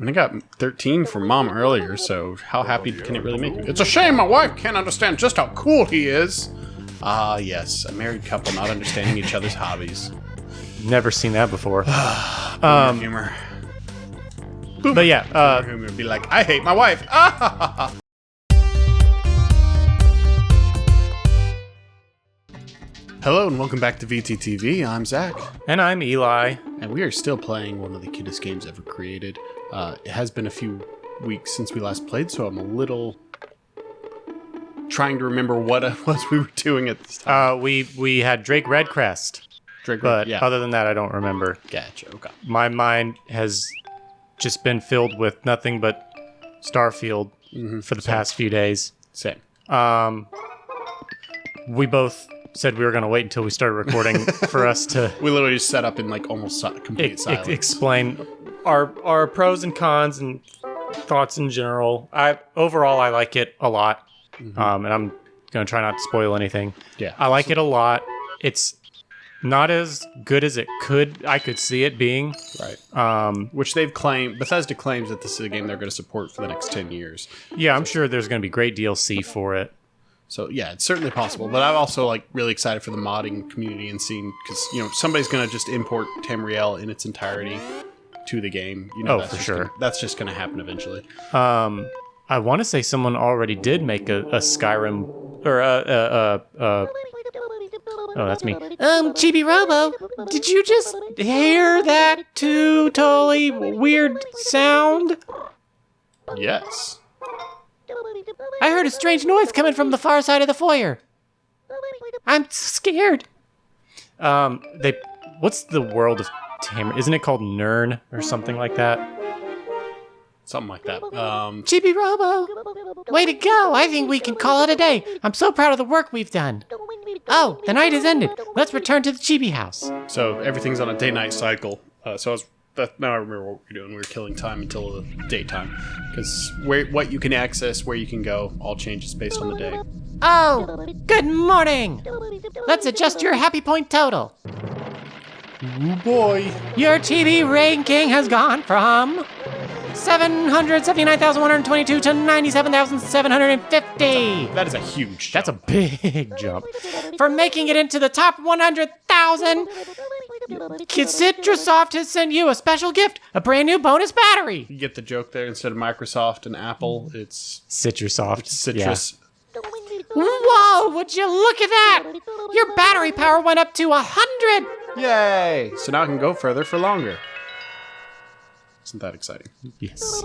I got 13 from Mom earlier, so how happy can it really make you? It's a shame my wife can't understand just how cool he is. Ah, yes, a married couple not understanding each other's hobbies. Never seen that before. Humor. But yeah, Humor would be like, I hate my wife. Hello and welcome back to VTTV. I'm Zach. and I'm Eli. And we are still playing one of the cutest games ever created. It has been a few weeks since we last played, so I'm a little trying to remember what it was we were doing at this time. We had Drake Redcrest, but other than that, I don't remember. Gotcha, okay. My mind has just been filled with nothing but Starfield for the past few days. Same. We both said we were going to wait until we started recording for us to... We literally just set up in like almost complete silence. Explain our pros and cons and thoughts in general. Overall, I like it a lot, and I'm going to try not to spoil anything. Yeah, I like it a lot. It's not as good as I could see it being. Right. Which they've claimed, Bethesda claims that this is a game they're going to support for the next 10 years. Yeah, I'm sure there's going to be great DLC for it. So yeah, it's certainly possible. But I'm also like really excited for the modding community and seeing, because somebody's going to just import Tamriel in its entirety to the game. For sure. That's just going to happen eventually. I want to say someone already did make a Skyrim or oh, that's me. Chibi-Robo, did you just hear that totally weird sound? Yes. I heard a strange noise coming from the far side of the foyer. I'm scared. What's the world of Tamriel? Isn't it called Nirn or something like that? Something like that. Chibi-Robo, way to go. I think we can call it a day. I'm so proud of the work we've done. Oh, the night has ended. Let's return to the Chibi house. So everything's on a day-night cycle. Now I remember what we were doing. We were killing time until the daytime. Because what you can access, where you can go, all changes based on the day. Oh, good morning. Let's adjust your happy point total. Oh boy. Your TV ranking has gone from 779,122 to 97,750. That is a huge jump. That's a big jump. For making it into the top 100,000, Citrosoft has sent you a special gift, a brand new bonus battery. You get the joke there. Instead of Microsoft and Apple, it's Citrosoft. It's Citrus. Yeah. Whoa, would you look at that? Your battery power went up to 100. Yay! So now I can go further for longer. Isn't that exciting? Yes.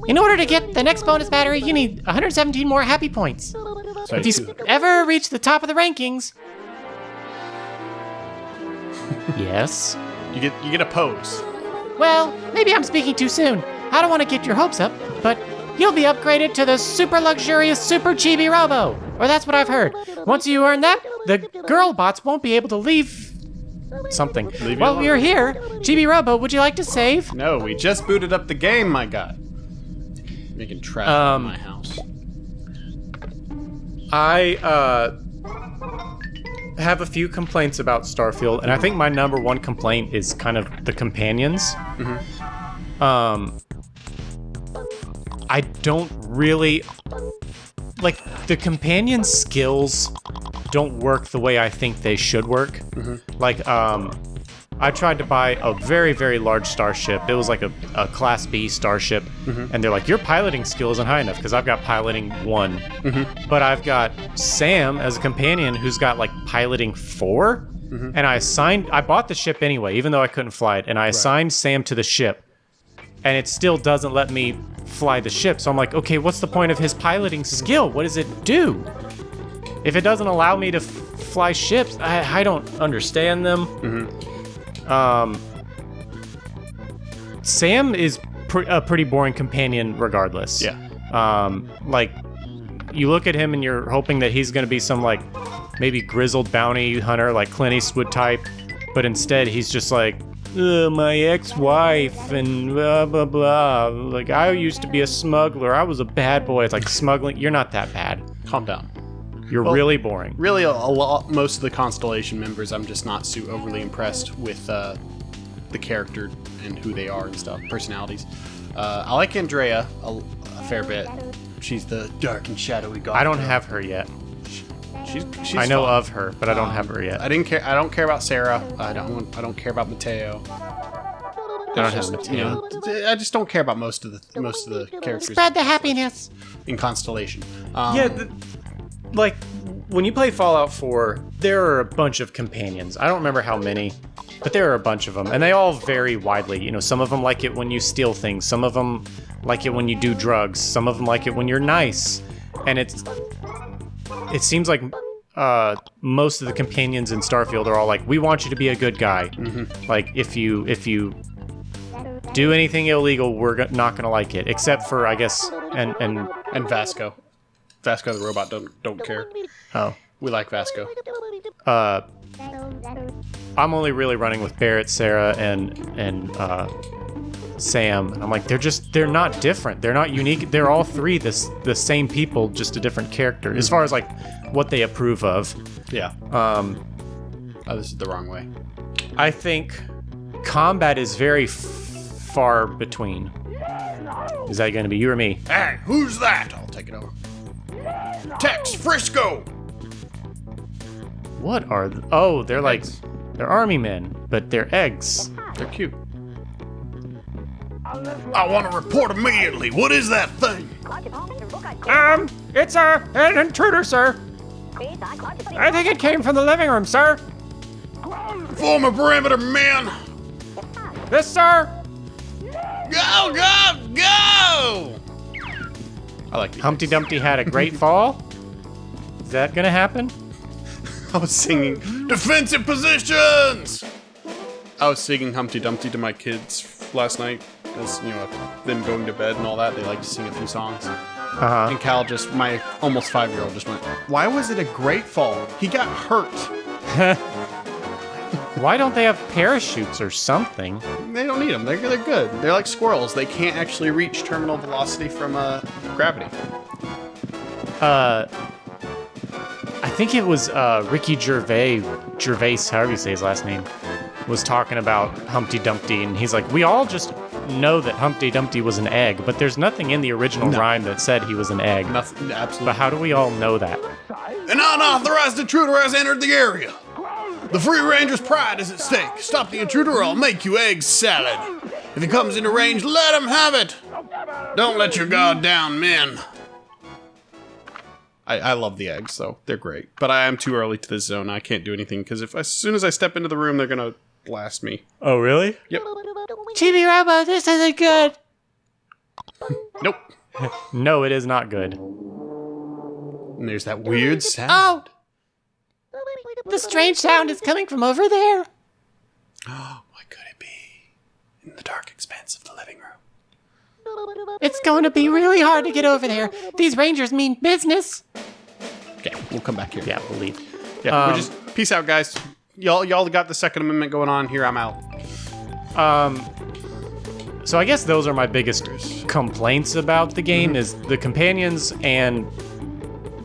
In order to get the next bonus battery, you need 117 more happy points. So if you ever reach the top of the rankings... Yes? You get a pose. Well, maybe I'm speaking too soon. I don't want to get your hopes up, but you'll be upgraded to the super luxurious Super Chibi-Robo. Or that's what I've heard. Once you earn that, the girl bots won't be able to leave... something. While you're here, Chibi-Robo, would you like to save? No, we just booted up the game, my god. Making traffic in my house. I have a few complaints about Starfield, and I think my number one complaint is kind of the companions. I don't really... like, the companion skills don't work the way I think they should work. Like, I tried to buy a very, very large starship. It was like a Class B starship. And they're like, your piloting skill isn't high enough, because I've got piloting 1. But I've got Sam as a companion who's got like piloting 4. And I bought the ship anyway, even though I couldn't fly it. And I assigned Sam to the ship. And it still doesn't let me fly the ship. So I'm like, okay, what's the point of his piloting skill? What does it do? If it doesn't allow me to fly ships, I don't understand them. Sam is a pretty boring companion regardless. Yeah. Like, you look at him and you're hoping that he's going to be some, like, maybe grizzled bounty hunter, like Clint Eastwood type. But instead, he's just like, my ex-wife and blah, blah, blah. Like, I used to be a smuggler. I was a bad boy. It's like, smuggling, you're not that bad. Calm down. You're really boring. Really, most of the Constellation members, I'm just not overly impressed with the character and who they are and stuff, personalities. I like Andrea a fair bit. She's the dark and shadowy god. I don't have her yet. She's I know fun. of her, but I don't have her yet. I don't care about Sarah. I don't care about Mateo. I don't have Mateo. I just don't care about most of the characters. Spread the happiness. In Constellation. Like, when you play Fallout 4, there are a bunch of companions. I don't remember how many, but there are a bunch of them, and they all vary widely. You know, some of them like it when you steal things. Some of them like it when you do drugs. Some of them like it when you're nice. And it seems like most of the companions in Starfield are all like, we want you to be a good guy. Mm-hmm. Like, if you do anything illegal, we're not gonna like it. Except for, I guess, and Vasco. Vasco the robot don't care. Oh. We like Vasco. I'm only really running with Barrett, Sarah, and Sam. And I'm like, they're not different. They're not unique. They're all three the same people, just a different character. As far as like what they approve of. Yeah. This is the wrong way. I think combat is very far between. Is that going to be you or me? Hey, who's that? I'll take it over. Tex Frisco. What are? They're like, they're army men, but they're eggs. They're cute. I want to report immediately. What is that thing? It's an intruder, sir. I think it came from the living room, sir. Form a perimeter, men. This, sir. Go, go, go! I like these. Humpty Dumpty had a great fall. Is that gonna happen? I was singing defensive positions. I was singing Humpty Dumpty to my kids last night, as you know, them going to bed and all that. They like to sing a few songs. And Cal my almost 5-year-old just went, "Why was it a great fall? He got hurt." Why don't they have parachutes or something? They don't need them. They're good. They're like squirrels. They can't actually reach terminal velocity from gravity. I think it was Ricky Gervais, however you say his last name, was talking about Humpty Dumpty, and he's like, we all just know that Humpty Dumpty was an egg, but there's nothing in the original rhyme that said he was an egg. Nothing, absolutely. But how do we all know that? An unauthorized intruder has entered the area. The Free Ranger's pride is at stake. Stop the intruder or I'll make you egg salad. If he comes into range, let him have it. Don't let your guard down, men. I love the eggs, though. They're great. But I am too early to this zone. I can't do anything, because as soon as I step into the room, they're going to blast me. Oh, really? Yep. Chibi-Robo, this isn't good. Nope. No, it is not good. And there's that weird sound. Oh! The strange sound is coming from over there. Oh, what could it be? In the dark expanse of the living room. It's going to be really hard to get over there. These rangers mean business. Okay, we'll come back here. Yeah, we'll leave. Yeah, we're just peace out, guys. Y'all got the Second Amendment going on. Here, I'm out. So I guess those are my biggest complaints about the game is the companions and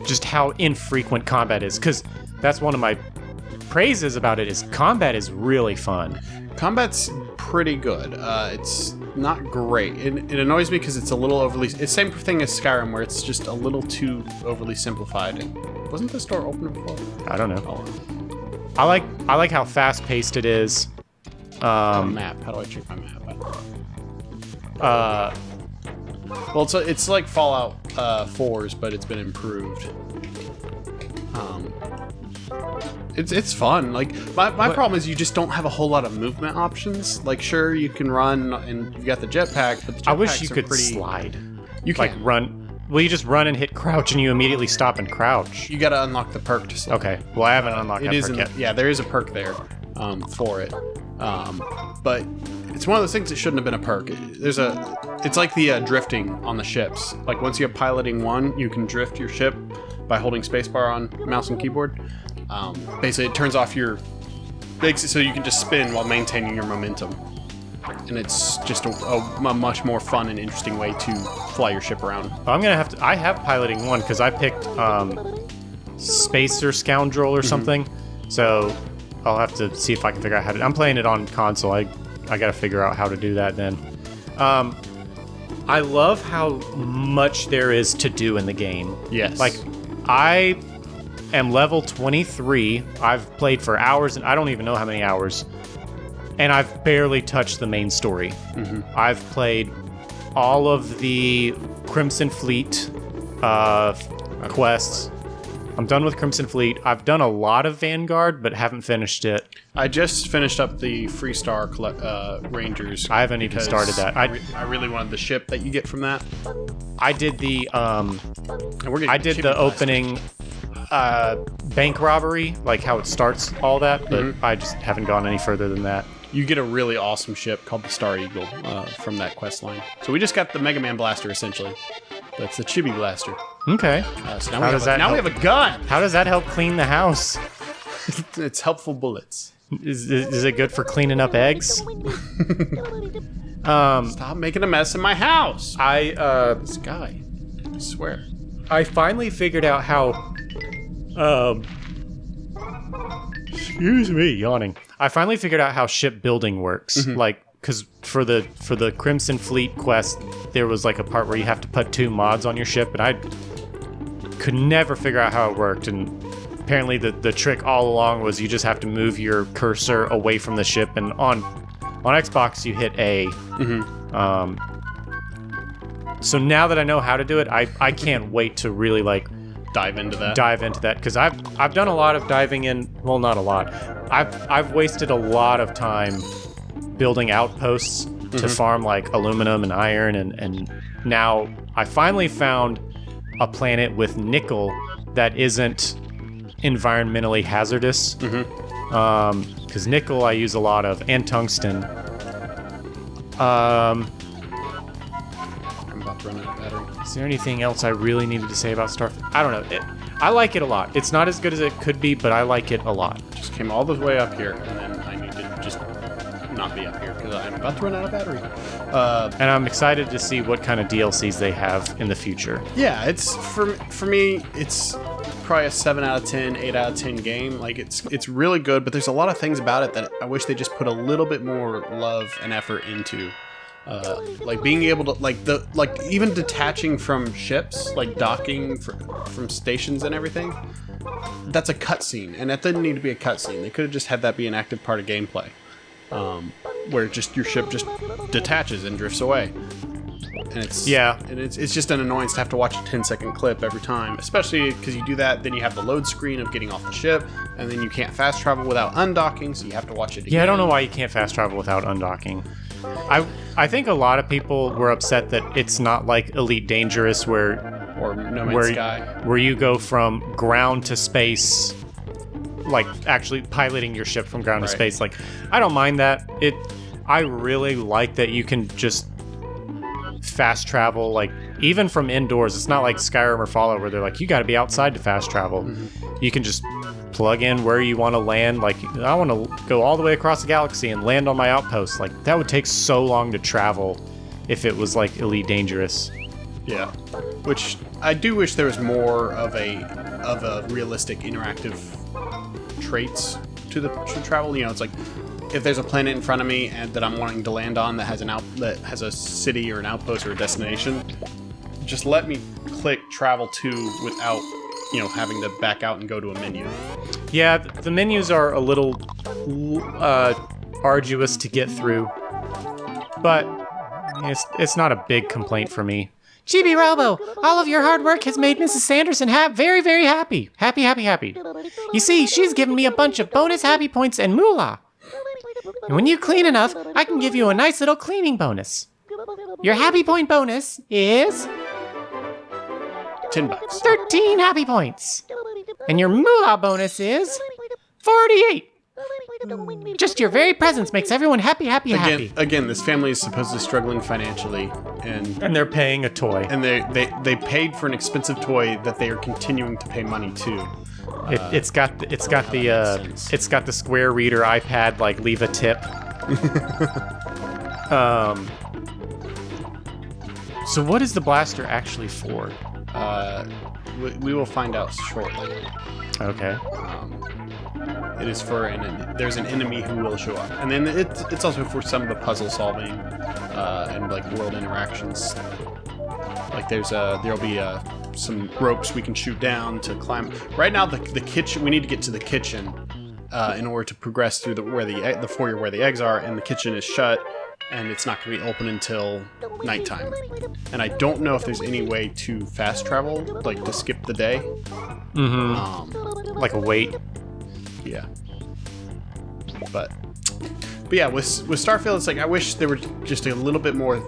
just how infrequent combat is. Because that's one of my praises about it is combat is really fun. Combat's pretty good. It's not great. It annoys me because it's a little overly... It's the same thing as Skyrim, where it's just a little too overly simplified. And wasn't this door open before? I don't know. I like how fast-paced it is. Map. How do I check my map? Well, it's like Fallout 4's, but it's been improved. It's fun. Like my problem is you just don't have a whole lot of movement options. Like sure you can run and you got the jetpack, but the jetpacks I wish you are could pretty... slide. You can like run. Well, you just run and hit crouch, and you immediately stop and crouch. You got to unlock the perk to slide. Okay. Well, I haven't unlocked that perk yet. Yeah, there is a perk there for it, but it's one of those things that shouldn't have been a perk. It's like the drifting on the ships. Like once you have piloting 1, you can drift your ship by holding spacebar on mouse and keyboard. Basically, it turns off your so you can just spin while maintaining your momentum. And it's just a much more fun and interesting way to fly your ship around. I'm gonna have to. I have piloting 1 because I picked Spacer Scoundrel or something. So I'll have to see if I can figure out how to. I'm playing it on console. I gotta figure out how to do that then. I love how much there is to do in the game. Yes. Like, I am level 23. I've played for hours, and I don't even know how many hours. And I've barely touched the main story. Mm-hmm. I've played all of the Crimson Fleet quests. I'm done with Crimson Fleet. I've done a lot of Vanguard, but haven't finished it. I just finished up the Freestar Rangers. I haven't even started that. I really wanted the ship that you get from that. I did the And we're getting I did the opening bank robbery, like how it starts, all that, but I just haven't gone any further than that. You get a really awesome ship called the Star Eagle from that quest line. So we just got the Mega Man blaster, essentially. That's the Chibi blaster. Okay. So now we have a gun. How does that help clean the house? It's helpful bullets. Is it good for cleaning up eggs? Stop making a mess in my house. This guy, I swear. I finally figured out how. Excuse me, yawning. I finally figured out how shipbuilding works. Like, because for the Crimson Fleet quest, there was like a part where you have to put 2 mods on your ship, and I could never figure out how it worked. And apparently, the trick all along was you just have to move your cursor away from the ship, and on Xbox you hit A. So now that I know how to do it, I can't wait to really like Dive into that. because I've done a lot of diving in. Well, not a lot. I've wasted a lot of time building outposts to farm like aluminum and iron, and now I finally found a planet with nickel that isn't environmentally hazardous. Because nickel I use a lot of, and tungsten. I'm about to run out of battery. Is there anything else I really needed to say about Starfield? I don't know. I like it a lot. It's not as good as it could be, but I like it a lot. Just came all the way up here, and then I need to just not be up here because I'm about to run out of battery. And I'm excited to see what kind of DLCs they have in the future. Yeah, it's for me, it's probably a 7 out of 10, 8 out of 10 game. Like it's really good, but there's a lot of things about it that I wish they just put a little bit more love and effort into. Like being able to even detaching from ships, like docking from stations and everything. That's a cutscene, and that didn't need to be a cutscene. They could have just had that be an active part of gameplay, where just your ship just detaches and drifts away. And it's just an annoyance to have to watch a 10-second clip every time, especially because you do that, then you have the load screen of getting off the ship, and then you can't fast travel without undocking, so you have to watch it again. Yeah, I don't know why you can't fast travel without undocking. I think a lot of people were upset that it's not like Elite Dangerous or No Man's Sky, where you go from ground to space, like actually piloting your ship from ground to space. Like, I don't mind that. I really like that you can just fast travel, like even from indoors. It's not like Skyrim or Fallout where they're like, you got to be outside to fast travel. You can just plug in where you want to land. Like, I want to go all the way across the galaxy and land on my outpost. Like, that would take so long to travel if it was like Elite Dangerous. Yeah, which I do wish there was more of a realistic interactive traits to travel. You know, it's like if there's a planet in front of me and that I'm wanting to land on that has has a city or an outpost or a destination, just let me click travel to without having to back out and go to a menu. Yeah, the menus are a little arduous to get through, but it's not a big complaint for me. Chibi-Robo, all of your hard work has made Mrs. Sanderson very, very happy. Happy. You see, she's given me a bunch of bonus happy points and moolah. And when you clean enough, I can give you a nice little cleaning bonus. Your happy point bonus is $10. 13 happy points. And your moolah bonus is 48. Just your very presence makes everyone happy. Again, this family is supposedly struggling financially, and they're paying a toy. And they paid for an expensive toy that they are continuing to pay money to. It's got the Square Reader iPad, like, leave a tip. So what is the blaster actually for? We will find out shortly. Okay. It is for there's an enemy who will show up, and then it's also for some of the puzzle solving. and like world interactions. Like there'll be some ropes we can shoot down to climb. Right now, the kitchen. We need to get to the kitchen in order to progress through the foyer where the eggs are, and the kitchen is shut, and it's not going to be open until nighttime. And I don't know if there's any way to fast travel, like to skip the day. Like a wait. Yeah. But yeah, with Starfield, it's like I wish there were just a little bit more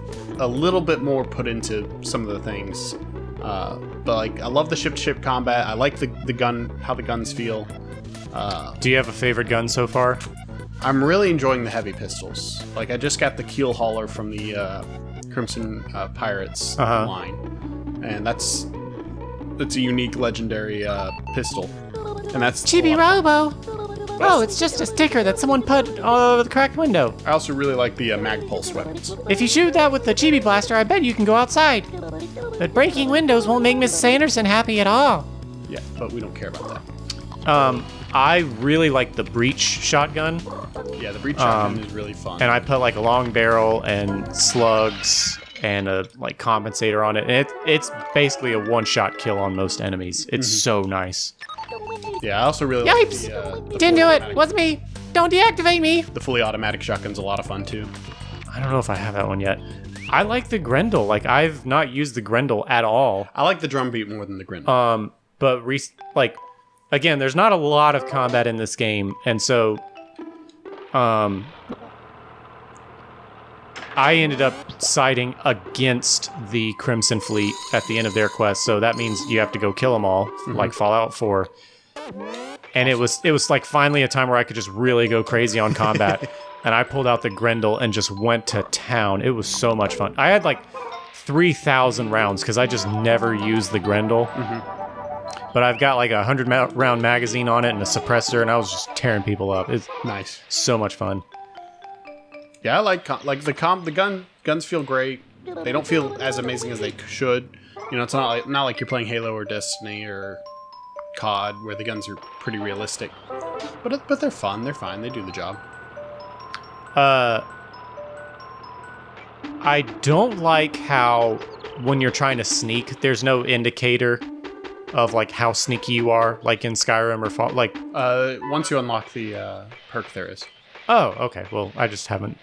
put into some of the things. But like, I love the ship-to-ship combat. I like the gun, how the guns feel. Do you have a favorite gun so far? I'm really enjoying the heavy pistols. Like, I just got the keel hauler from the Crimson Pirates line, and that's a unique legendary pistol. And that's Chibi-Robo. Oh, it's just a sticker that someone put all over the cracked window. I also really like the mag pulse weapons. If you shoot that with the Chibi Blaster, I bet you can go outside. But breaking windows won't make Miss Sanderson happy at all. Yeah, but we don't care about that. I really like the breach shotgun. Yeah, the breach shotgun is really fun. And I put like a long barrel and slugs and a like compensator on it. And it's basically a one-shot kill on most enemies. It's so nice. Yeah, I also really Yipes! like the Didn't do fully it. Wasn't me. Don't deactivate me. The fully automatic shotgun's a lot of fun too. I don't know if I have that one yet. I like the Grendel. Like, I've not used the Grendel at all. I like the drum beat more than the Grendel. But again, there's not a lot of combat in this game, and so I ended up siding against the Crimson Fleet at the end of their quest, so that means you have to go kill them all, like Fallout 4. And it was like finally a time where I could just really go crazy on combat, and I pulled out the Grendel and just went to town. It was so much fun. I had like 3,000 rounds because I just never used the Grendel. But I've got like a 100-round magazine on it and a suppressor, and I was just tearing people up. It's Nice. so much fun. Yeah, I like the guns feel great. They don't feel as amazing as they should. You know, it's not like you're playing Halo or Destiny or COD where the guns are pretty realistic. But they're fun. They're fine. They do the job. I don't like how when you're trying to sneak, there's no indicator of like how sneaky you are, like in Skyrim or Fall. Like, once you unlock the perk, there is. oh, okay. Well, I just haven't.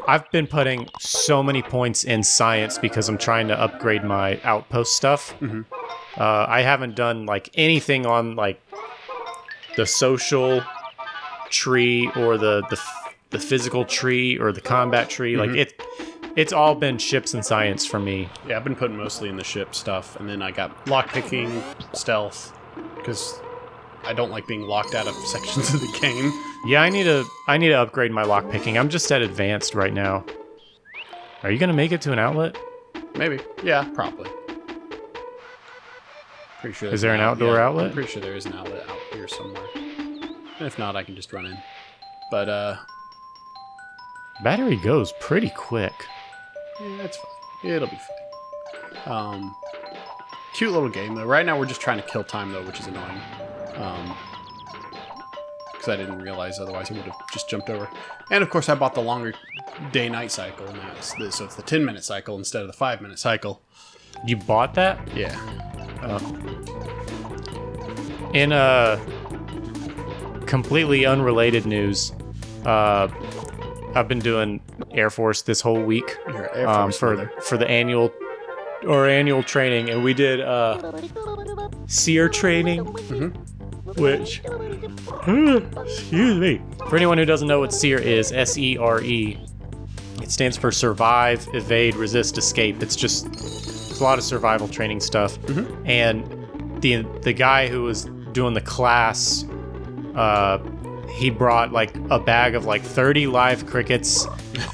I've been putting so many points in science because I'm trying to upgrade my outpost stuff. I haven't done like anything on like the social tree or the physical tree or the combat tree. Like it's all been ships and science for me. Yeah, I've been putting mostly in the ship stuff, and then I got lockpicking, stealth, because I don't like being locked out of sections of the game. Yeah, I need to upgrade my lockpicking. I'm just at advanced right now. Are you gonna make it to an outlet? Maybe. Yeah, probably. Pretty sure. Is there an outdoor outlet? I'm pretty sure there is an outlet out here somewhere. And if not, I can just run in. But Battery goes pretty quick. yeah, it's fine. It'll be fine. Cute little game though. Right now we're just trying to kill time though, which is annoying. Because I didn't realize otherwise I would have just jumped over. And of course I bought the longer day-night cycle now, so it's the 10-minute cycle instead of the 5-minute cycle. You bought that? Yeah. In completely unrelated news, I've been doing Air Force this whole week You're Air Force for the annual training, and we did SEER training, which excuse me. For anyone who doesn't know what SEER is, SERE, it stands for Survive, Evade, Resist, Escape. It's a lot of survival training stuff, and the guy who was doing the class, he brought like a bag of like 30 live crickets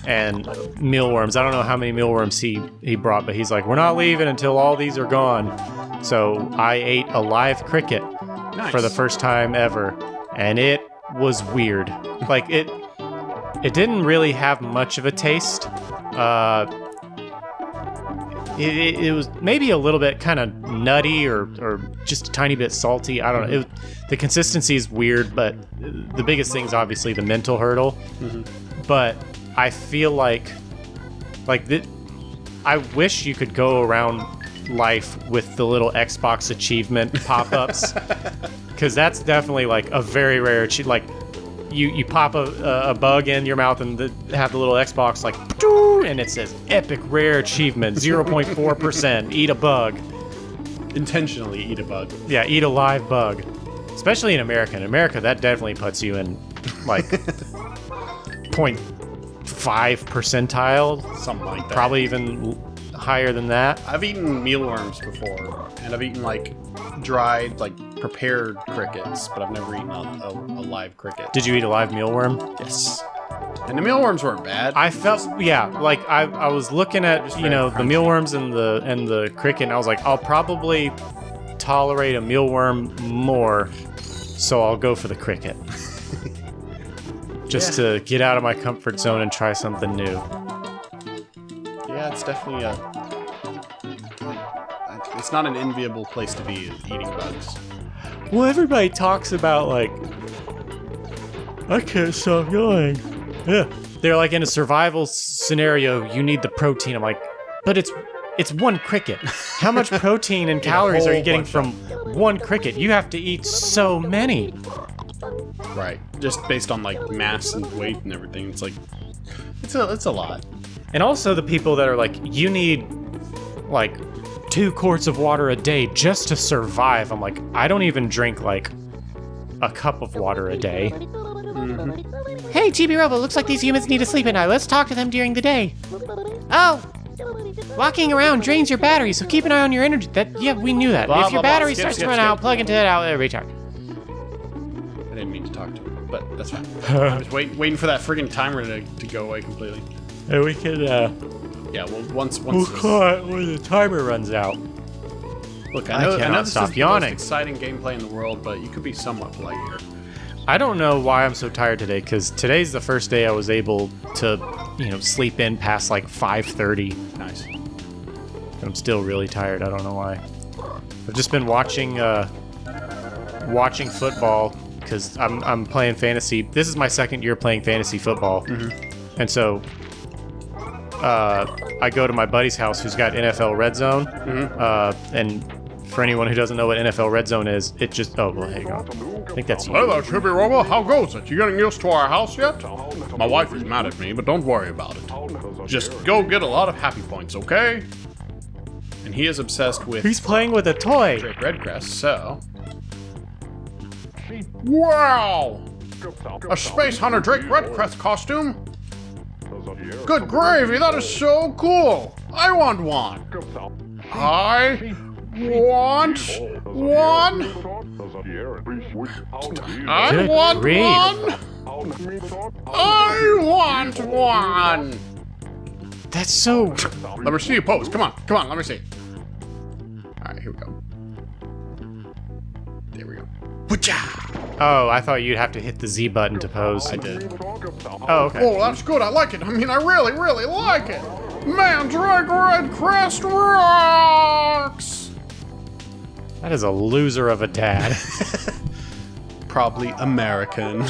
and mealworms. I don't know how many mealworms he brought, but he's like, we're not leaving until all these are gone. So I ate a live cricket for the first time ever, and it was weird. Like it didn't really have much of a taste. It was maybe a little bit kind of nutty or just a tiny bit salty. I don't know. The consistency is weird, but the biggest thing is obviously the mental hurdle. But I feel like Like, I wish you could go around life with the little Xbox achievement pop-ups, because that's definitely like a very rare like you pop a bug in your mouth and have the little Xbox like and it says epic rare achievement 0.4% eat a bug. Intentionally eat a bug. Yeah, eat a live bug. Especially in America. In America, that definitely puts you in like 0.5 percentile, something like that. Probably even higher than that. I've eaten mealworms before, and I've eaten like dried, like prepared crickets, but I've never eaten a live cricket. Did you eat a live mealworm? Yes. And the mealworms weren't bad. I felt, yeah, like I was looking at, the mealworms and the cricket, and I was like, I'll probably tolerate a mealworm more, so I'll go for the cricket. Just to get out of my comfort zone and try something new. Yeah, it's definitely it's not an enviable place to be, eating bugs. Well, everybody talks about, like, I can't stop yawning. Yeah. They're like, in a survival scenario, you need the protein. I'm like, but it's one cricket. How much protein and calories are you getting from one cricket? You have to eat so many. Right. Just based on like mass and weight and everything. It's like it's a lot. And also the people that are like, you need like 2 quarts of water a day just to survive. I'm like, I don't even drink like a cup of water a day. Mm-hmm. Hey, Chibi-Robo, looks like these humans need to sleep at night. Let's talk to them during the day. Oh! Walking around drains your battery, so keep an eye on your energy. Yeah, we knew that. Blah, if your blah, battery skip, starts skip, to run skip. out, plug into it out, recharge. I didn't mean to talk to him, but that's fine. I was waiting for that friggin' timer to go away completely. And we could, Yeah, well, once we'll call it when the timer runs out. Look, I I know cannot this stop is yawning. the most exciting gameplay in the world, but you could be somewhat polite here. I don't know why I'm so tired today, because today's the first day I was able to, sleep in past like 5:30. Nice. And I'm still really tired. I don't know why. I've just been watching football because I'm playing fantasy. This is my second year playing fantasy football, and so I go to my buddy's house who's got NFL Red Zone, and for anyone who doesn't know what NFL Red Zone is, it just hang on. I think that's you. Hello, Chibi-Robo. How goes it? You getting used to our house yet? My wife is mad at me, but don't worry about it. Just go get a lot of happy points, okay? And he is obsessed with He's playing with a toy. Drake Redcrest, so... Wow! A Space Hunter Drake Redcrest costume? Good gravy, that is so cool! I want one! I want one! I Good want grief. one! I want one! That's so... Let me see you pose. Come on, let me see. Alright, here we go. There we go. Oh, I thought you'd have to hit the Z button to pose. I did. Oh, okay. Oh, that's good. I like it. I mean, I really, really like it. Man, Drake Redcrest rocks! That is a loser of a dad. Probably American.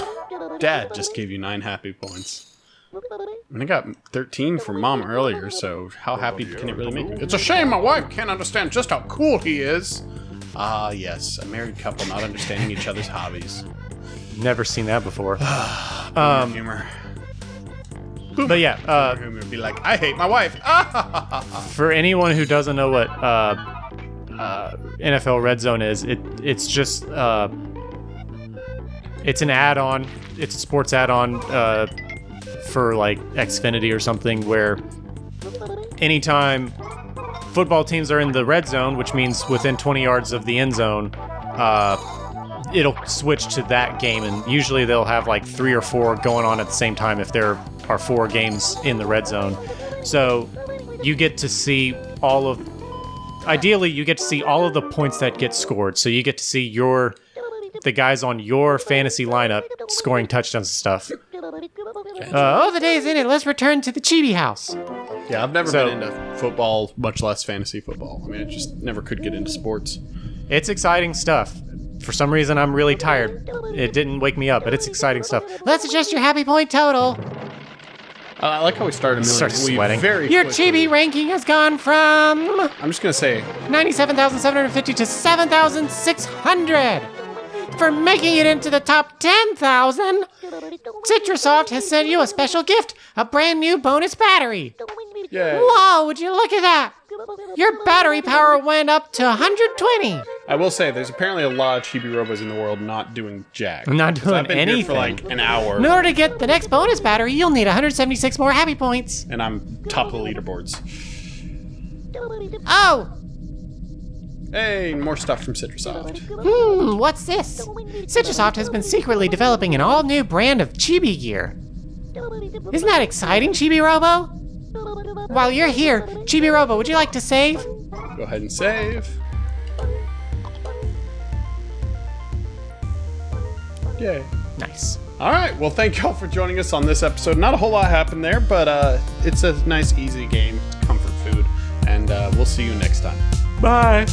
Dad just gave you 9 happy points. And I got 13 from Mom earlier, so how happy can it really make me? It's a shame my wife can't understand just how cool he is. Ah, yes, a married couple not understanding each other's hobbies. Never seen that before. Humor. But yeah, Humor be like, I hate my wife. for anyone who doesn't know what NFL Red Zone is, it's just it's an add-on. It's a sports add-on for like Xfinity or something, where anytime football teams are in the red zone, which means within 20 yards of the end zone, it'll switch to that game, and usually they'll have like 3 or 4 going on at the same time if there are 4 games in the red zone. So you get to see ideally you get to see all of the points that get scored. So you get to see the guys on your fantasy lineup scoring touchdowns and stuff. The day's in it. Let's return to the Chibi house. Yeah, I've never been into football, much less fantasy football. I mean, I just never could get into sports. It's exciting stuff. For some reason, I'm really tired. It didn't wake me up, but it's exciting stuff. Let's adjust your happy point total. I like how we started a million. Start We sweating. very Your quickly- chibi ranking has gone from I'm just gonna say, 97,750 to 7,600. For making it into the top 10,000, Citrusoft has sent you a special gift, a brand new bonus battery. yeah. Whoa, would you look at that? Your battery power went up to 120. I will say, there's apparently a lot of Chibi-Robos in the world not doing jack. Not 'Cause doing I've been here for anything. like an hour, In order to get the next bonus battery, you'll need 176 more happy points. and I'm top of the leaderboards. Oh, Hey, more stuff from Citrusoft. what's this? Citrusoft has been secretly developing an all-new brand of chibi gear. Isn't that exciting, Chibi-Robo? While you're here, Chibi-Robo, would you like to save? Go ahead and save. Yay. Nice. All right, well, thank y'all for joining us on this episode. Not a whole lot happened there, but it's a nice, easy game, comfort food, and we'll see you next time. Bye.